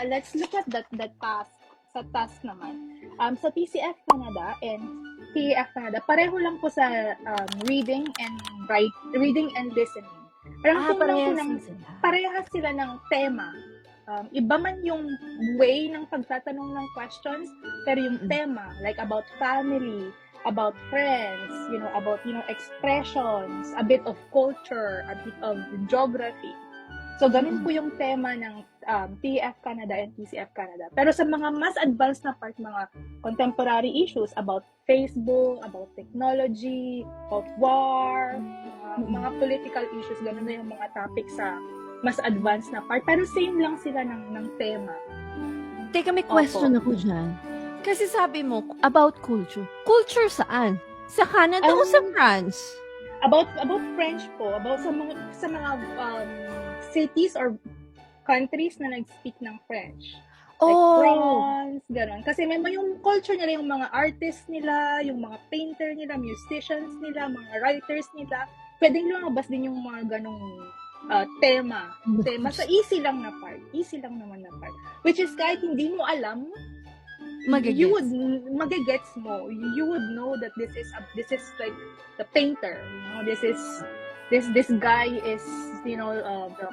let's look at that task. Sa task naman. Sa TCF Canada and TEF Canada, pareho lang po sa reading and listening. Parang parehas sila ng tema. Iba man yung way ng pagtatanong ng questions, pero yung tema, like about family, about friends, about expressions, a bit of culture, a bit of geography. So, ganun po yung tema ng TEF Canada and TCF Canada. Pero sa mga mas advanced na part, mga contemporary issues about Facebook, about technology, about war, mga political issues, ganun na yung mga topics sa mas advanced na part. Pero same lang sila ng tema. Teka, may question ako dyan. Kasi sabi mo, about culture. Culture saan? Sa Canada o sa France? About French po. About sa mga cities or countries na nag-speak ng French. Like France, gano'n. Kasi may yung culture nila, yung mga artists nila, yung mga painter nila, musicians nila, mga writers nila. Pwedeng lumabas din yung mga ganong tema. So, easy lang na part. Easy lang naman na part. Which is kahit hindi mo alam, magagets mo. You would know that this is like the painter. This guy is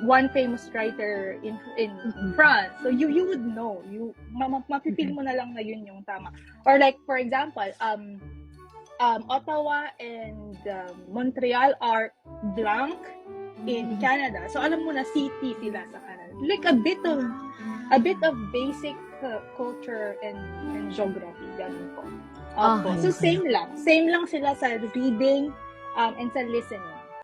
one famous writer in France. So you would know. Mapipili mo na lang na yun yung tama. Or like for example, Ottawa and Montreal are blank in Canada. So alam mo na city sila sa Canada. Like a bit of basic culture and geography, ganun po. So same lang sila sa reading and sa listening.